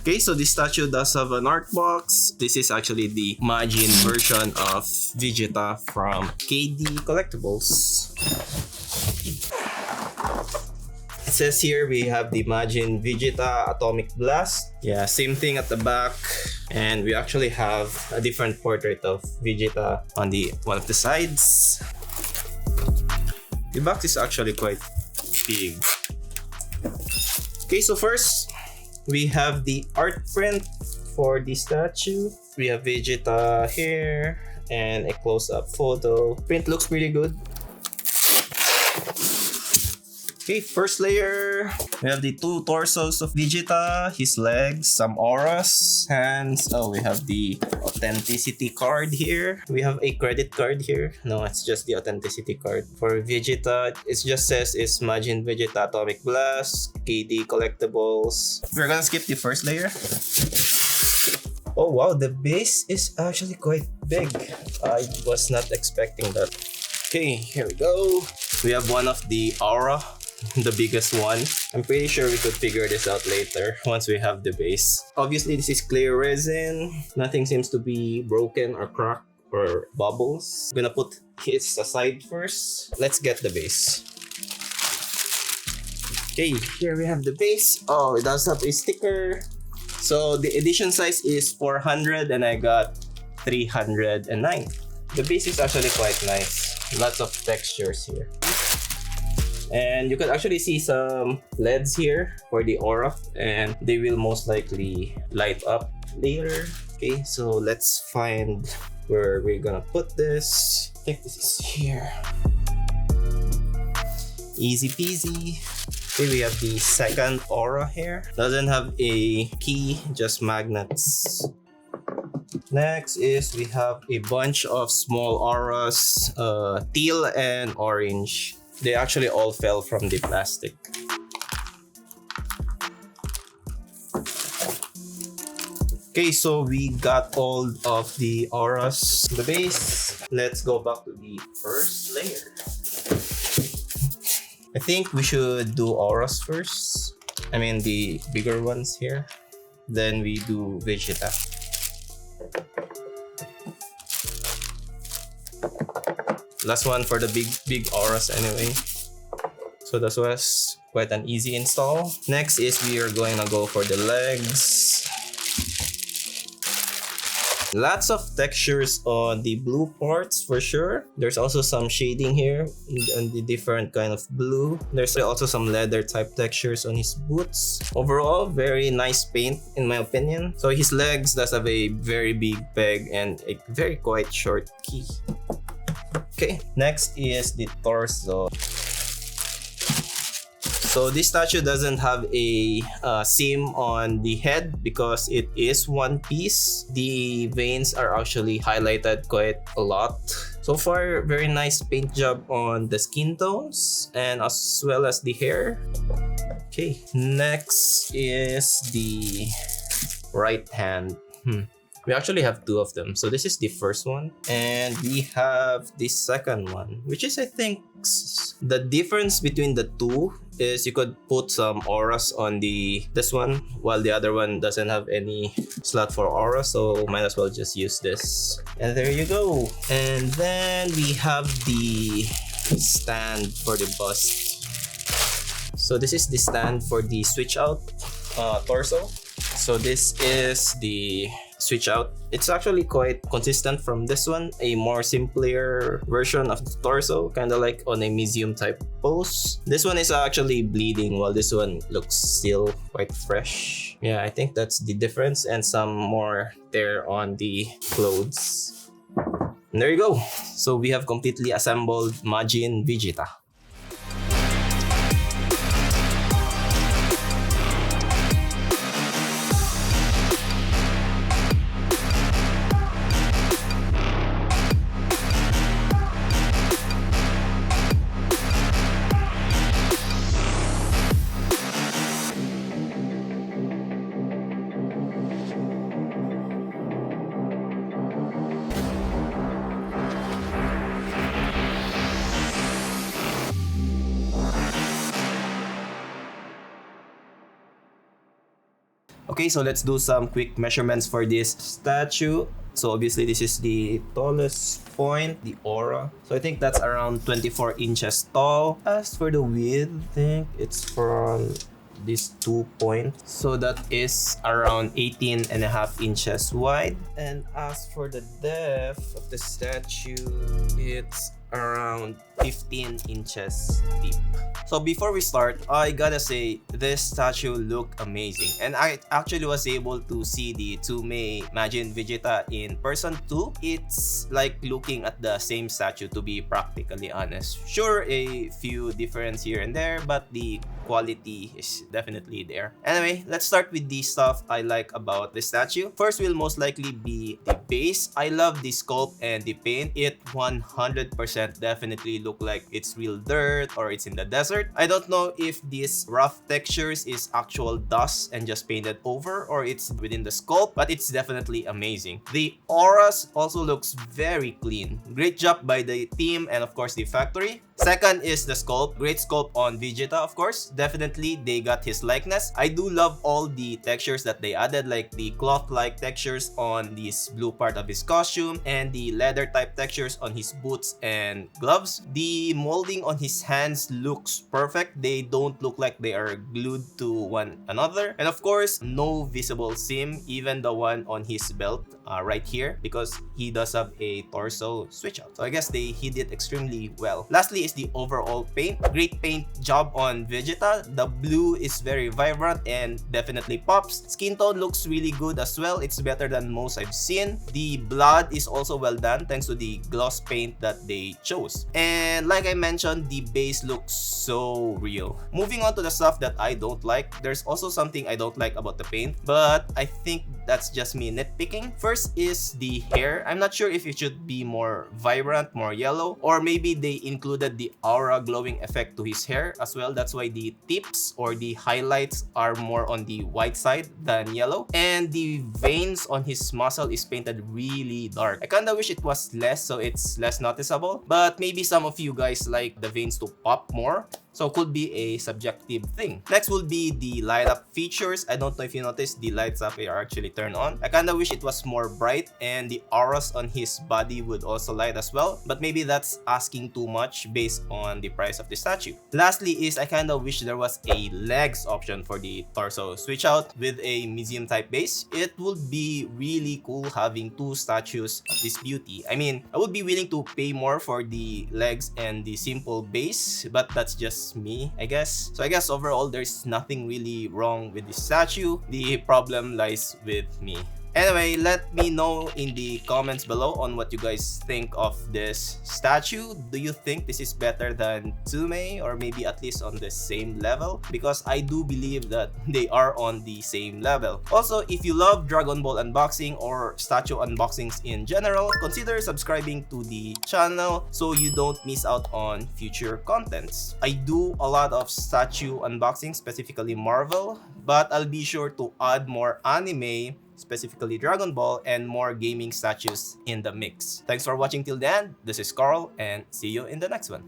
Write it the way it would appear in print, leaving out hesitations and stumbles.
Okay, so this statue does have an art box. This is actually the Majin version of Vegeta from KD Collectibles. It says here we have the Majin Vegeta Atomic Blast. Yeah, same thing at the back. And we actually have a different portrait of Vegeta on one of the sides. The box is actually quite big. Okay, so first we have the art print for the statue. We have Vegeta here and a close-up photo. Print looks pretty good. Okay, first layer, we have the two torsos of Vegeta, his legs, some auras, hands. Oh, we have the authenticity card here. We have a credit card here. No, it's just the authenticity card. For Vegeta, it just says it's Majin Vegeta Atomic Blast, KD Collectibles. We're gonna skip the first layer. Oh wow, the base is actually quite big. I was not expecting that. Okay, here we go. We have one of the aura. The biggest one. I'm pretty sure we could figure this out later once we have the base. Obviously, this is clear resin. Nothing seems to be broken or cracked or bubbles. I'm gonna put his aside first. Let's get the base. Okay, here we have the base. Oh, it does have a sticker. So the edition size is 400 and I got 309. The base is actually quite nice. Lots of textures here. And you can actually see some LEDs here for the aura, and they will most likely light up later. Okay, so let's find where we're gonna put this. I think this is here. Easy peasy. Okay, we have the second aura here. Doesn't have a key, just magnets. Next is we have a bunch of small auras, teal and orange. They actually all fell from the plastic. Okay, so we got all of the auras, the base. Let's go back to the first layer. I think we should do auras first. I mean the bigger ones here. Then we do Vegeta. Last one for the big auras anyway. So that was quite an easy install. Next is we are going to go for the legs. Lots of textures on the blue parts for sure. There's also some shading here on the different kind of blue. There's also some leather type textures on his boots. Overall, very nice paint in my opinion. So his legs does have a very big peg and a very quite short key. Okay, next is the torso. So this statue doesn't have a seam on the head because it is one piece. The veins are actually highlighted quite a lot. So far, very nice paint job on the skin tones and as well as the hair. Okay, next is the right hand. We actually have two of them. So this is the first one. And we have the second one, which is I think the difference between the two is you could put some auras on this one while the other one doesn't have any slot for aura. So might as well just use this. And there you go. And then we have the stand for the bust. So this is the stand for the switch out torso. So this is the switch out. It's actually quite consistent from this one, a more simpler version of the torso, kind of like on a museum type pose. This one is actually bleeding while this one looks still quite fresh. Yeah, I think that's the difference, and some more there on the clothes. And there you go. So we have completely assembled Majin Vegeta. Okay, so let's do some quick measurements for this statue. So obviously this is the tallest point, the aura. So I think that's around 24 inches tall. As for the width, I think it's from these 2 points. So that is around 18 and a half inches wide. And as for the depth of the statue, it's around 15 inches deep. So before we start, I gotta say this statue looked amazing, and I actually was able to see the KDC Majin Vegeta in person too. It's like looking at the same statue, to be practically honest. Sure, a few difference here and there, but the quality is definitely there. Anyway, let's start with the stuff I like about the statue. First will most likely be the base. I love the sculpt and the paint. It 100% definitely look like it's real dirt or it's in the desert. I don't know if these rough textures is actual dust and just painted over, or it's within the sculpt, but it's definitely amazing. The auras also looks very clean. Great job by the team and of course the factory. Second is the sculpt. Great sculpt on Vegeta, of course. Definitely, they got his likeness. I do love all the textures that they added, like the cloth-like textures on this blue part of his costume and the leather-type textures on his boots and gloves. The molding on his hands looks perfect. They don't look like they are glued to one another. And of course, no visible seam, even the one on his belt right here, because he does have a torso switch out. So I guess they did it extremely well. Lastly is the overall paint. Great paint job on Vegeta. The blue is very vibrant and definitely pops. Skin tone looks really good as well. It's better than most I've seen. The blood is also well done thanks to the gloss paint that they chose. And like I mentioned, the base looks so real. Moving on to the stuff that I don't like. There's also something I don't like about the paint, but I think that's just me nitpicking. First is the hair. I'm not sure if it should be more vibrant, more yellow, or maybe they included the aura glowing effect to his hair as well. That's why the tips or the highlights are more on the white side than yellow. And the veins on his muscle is painted really dark. I kinda wish it was less so it's less noticeable, but maybe some of you guys like the veins to pop more. So could be a subjective thing. Next will be the light up features. I don't know if you noticed, the lights up are actually turned on. I kinda wish it was more bright and the auras on his body would also light as well, but maybe that's asking too much based on the price of the statue. Lastly is I kinda wish there was a legs option for the torso switch out with a museum type base. It would be really cool having two statues of this beauty. I mean, I would be willing to pay more for the legs and the simple base, but that's just me, I guess. So I guess overall there's nothing really wrong with this statue. The problem lies with me. Anyway, let me know in the comments below on what you guys think of this statue. Do you think this is better than KDC, or maybe at least on the same level? Because I do believe that they are on the same level. Also, if you love Dragon Ball unboxing or statue unboxings in general, consider subscribing to the channel so you don't miss out on future contents. I do a lot of statue unboxing, specifically Marvel, but I'll be sure to add more anime, specifically Dragon Ball, and more gaming statues in the mix. Thanks for watching till the end. This is Carl, and see you in the next one.